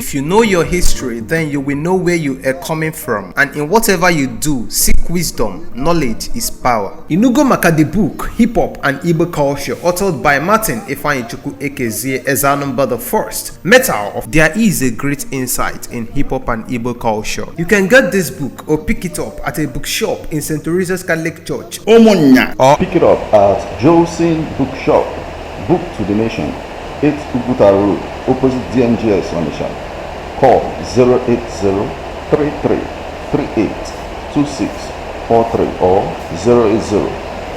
If you know your history, then you will know where you are coming from, and in whatever you do, seek wisdom. Knowledge is power. Inugo maka the book Hip Hop and Igbo Culture, authored by Martin Ifeanyichukwu Ekezie Ezanumba the First. Metal of There is a great insight in hip hop and Igbo culture. You can get this book or pick it up at a bookshop in St. Teresa's Catholic Church, Omonya, or pick it up at Josephine Bookshop, Book to the Nation, 8 Uguta Road, opposite DMGS Onisha. Call 080-3338-2643 or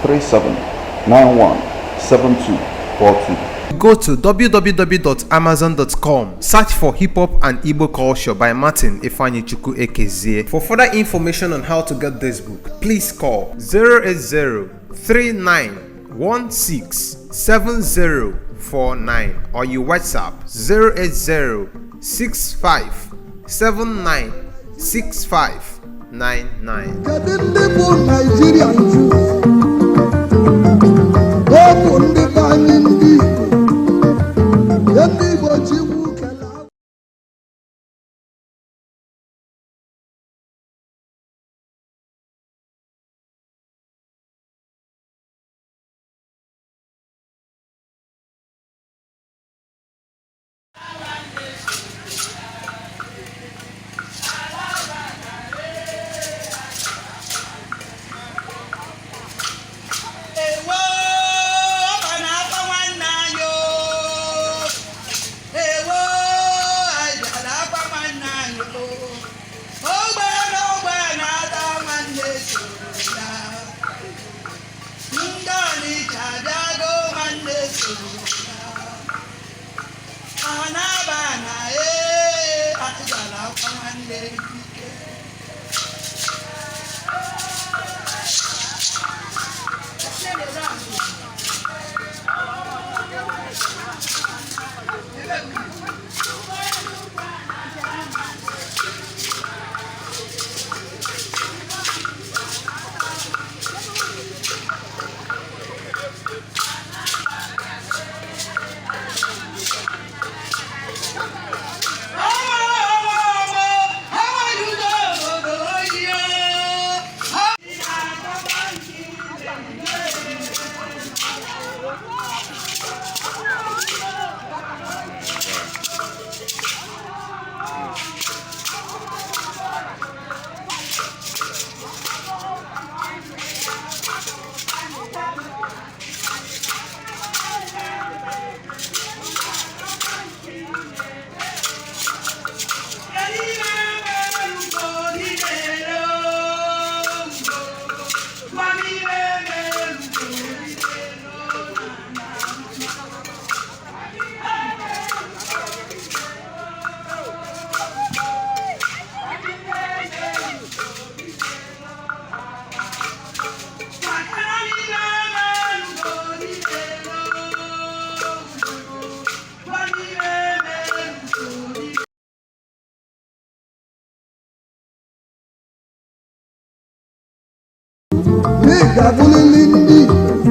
080-3791-7242. Go to www.amazon.com, search for Hip Hop and Igbo Culture by Martin Ifeanyichukwu Ekezie. For further information on how to get this book, please call 080-3916-7049 or you WhatsApp 080-6579-6599.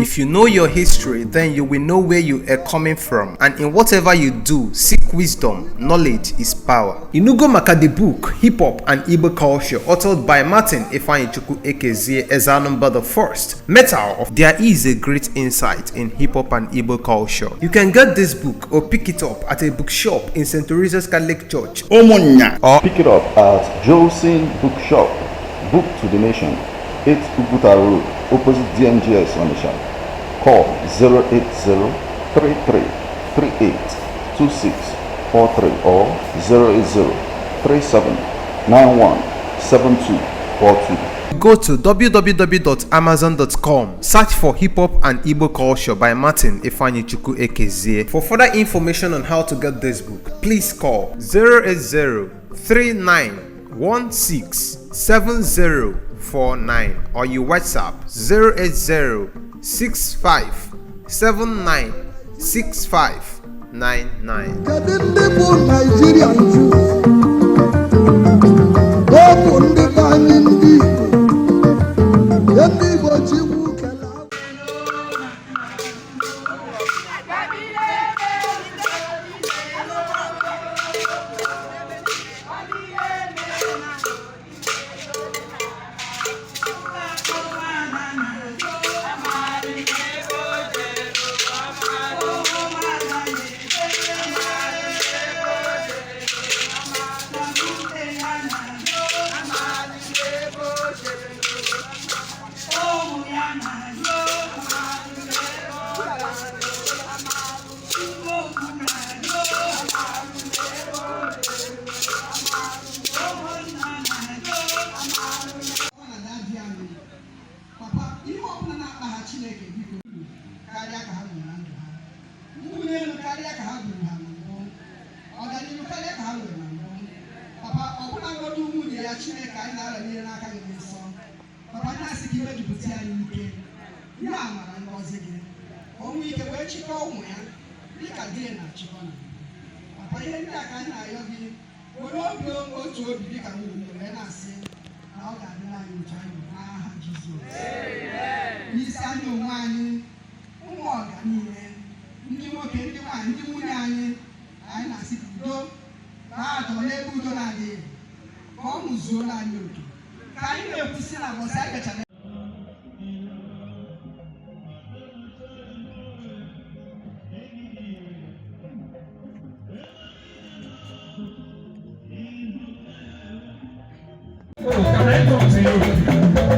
If you know your history, then you will know where you are coming from, and in whatever you do, seek wisdom. Knowledge is power. Inugo maka the book Hip Hop and Igbo Culture, authored by Martin Ifeanyichukwu Ekezie Ezanumba the First. Metal of There is a great insight in hip hop and Igbo culture. You can get this book or pick it up at a bookshop in St. Teresa's Catholic Church, Omonya, or pick it up at Josephine Bookshop, Book to the Nation, 8 Uguta Road, opposite DMGS Onisha. Call 080-3338-2643 or 080-3791-7242. Go to www.amazon.com, search for Hip Hop and Igbo Culture by Martin Ifeanyichukwu Ekezie. For further information on how to get this book, please call 080-3916-7049 or you WhatsApp 080-6579-6999. Can I talk to you?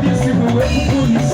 These people were police.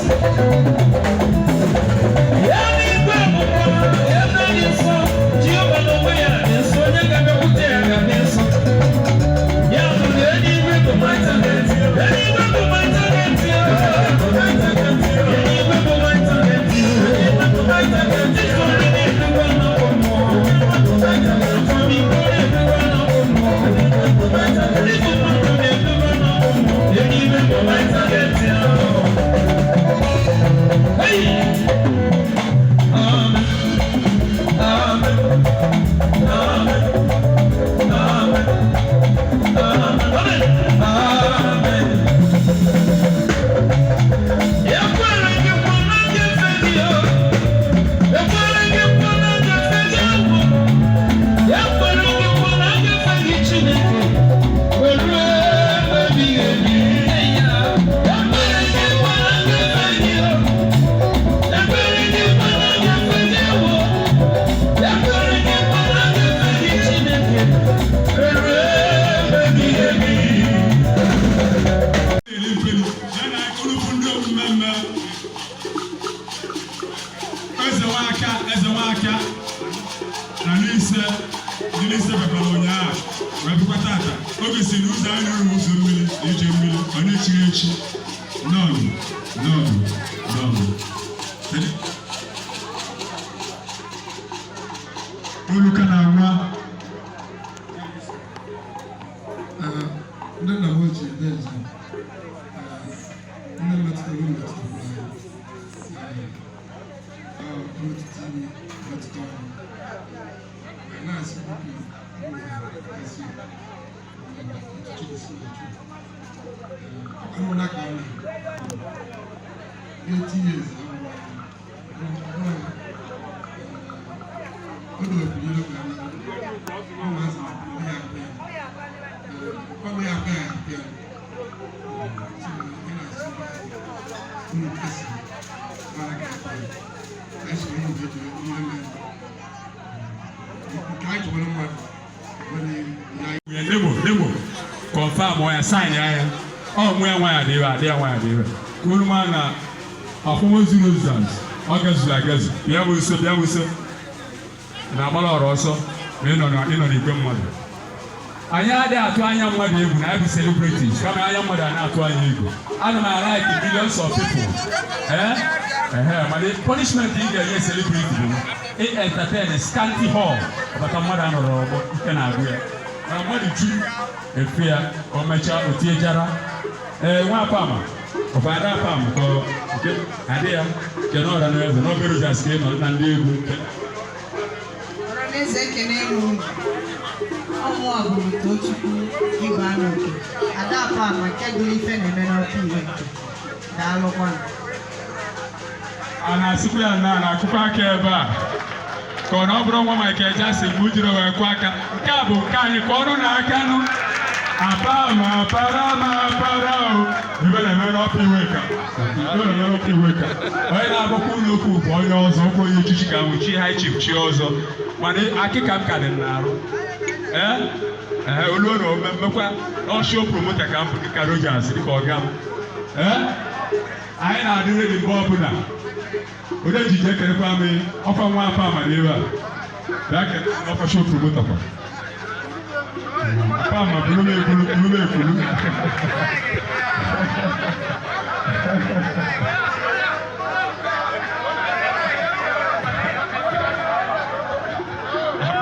Confirm why sign ya. Oh, where why they are there, why they were. Kulmana, a homozygotes. August like us. Yeah, we said, yeah, we said. Namala also, men on the good mother. I had that to I am what you have to celebrate it. Come, I am what I not to you. I don't like the billions of people. But the punishment is they celebrate it entertain a scanty hall, but a mother or can agree. I'm what did you a fear or my child with Tiajara? One palmer, of another palm, idea, cannot another, no very just came on you. Kono bro mwa maikeja simujiro wa kwaka kabu kani kono na kanu apama parao ibele mero piweka oina bokuno ku boyo ozo ko yichichika uchi high chief chi ozo mane akika mkade naro oluono mekwa no show promoter camp ka Rogers di ko gam anyị na-adị ready mgbe ọbụla onye jije kerekwa m ọkwa nwa afọ amadebe a bịa kere ọkwa show promoter kwa afọ ama bụrụ m ekwulu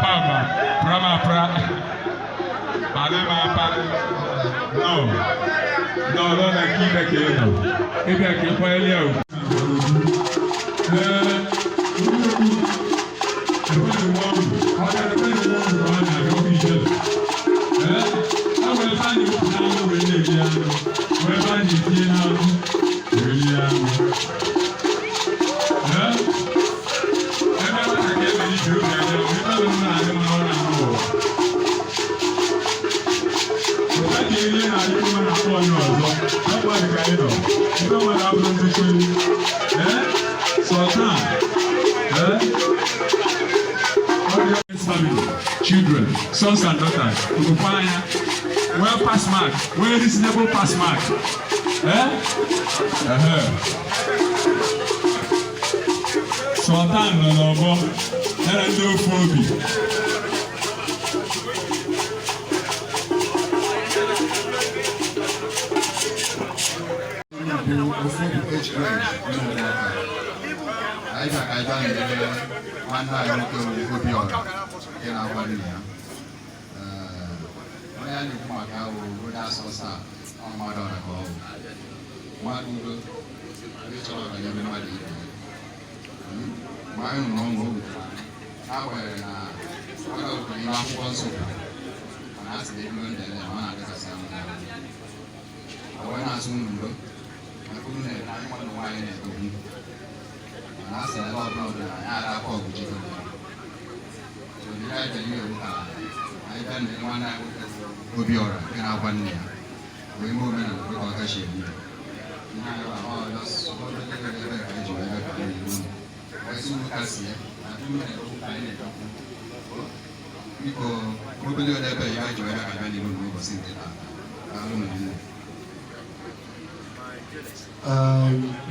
Pama, prama pra, palema pal, no, na kita que no, ebe aqui foi ele eu. Children, sons and daughters, well pass mark, well reasonable pass mark. Sultan Nonobo, Erendophobi.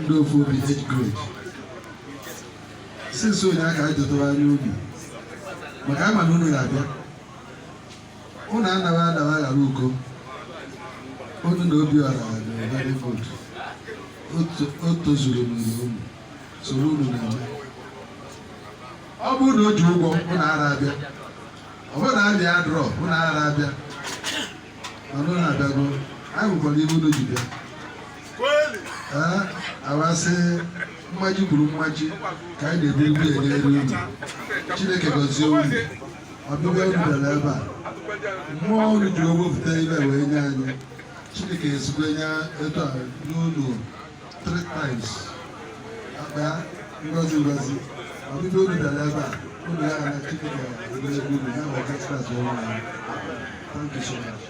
No food be age grade. Since so now I do to you. Makama no labia. Ona na ruko. Onu no bi ara very good. Oto zuru no. So no na. Obu no ju ugbo una ara bia. Obu na bia draw una ara bia. Onu na bia go. I go leave no ju bia. Awase mmaji kwuru mmaji ka anyị na-ebu ibu elu elu Chineke gọzie unu ọbịbịa unu bịara ebe a mmụọ unu ji wepụta ibe wee nye anyị Chineke esikwa nye etu a n'ụlọ 3 times akpa ngozi ọbịbịa unu bịara ebe a unu ya na Chineke wee ebe unu ya wee kasịkasị ọrụ anyị. Thank you so much.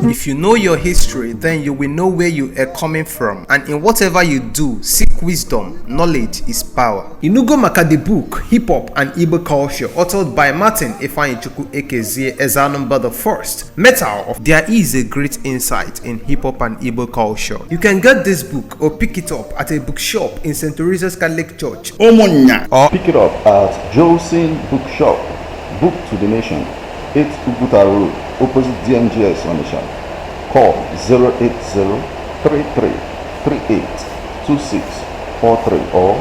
If you know your history, then you will know where you are coming from, and in whatever you do, seek wisdom. Knowledge is power. Inugo maka the book Hip Hop and Igbo Culture, authored by Martin Ifeanyichukwu Ekezie as our number the first. Metal of there is a great insight in hip hop and Igbo culture. You can get this book or pick it up at a bookshop in St. Teresa's Catholic Church, Omonya, or Pick it up at Josin Bookshop, Book to the Nation, 8 Uguta Road, opposite DMGS on the shop. Call 080-3338-2643 or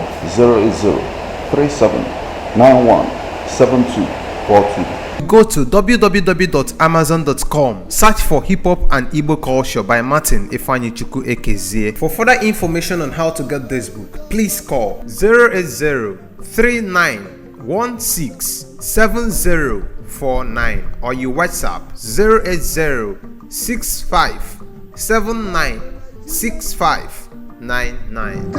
080-3791-7242. go to www.amazon.com, search for Hip Hop and Igbo Culture by Martin Ifeanyichukwu Ekezie. For further information on how to get this book, please call 080-3916-7049 or you WhatsApp 080-6579-6599.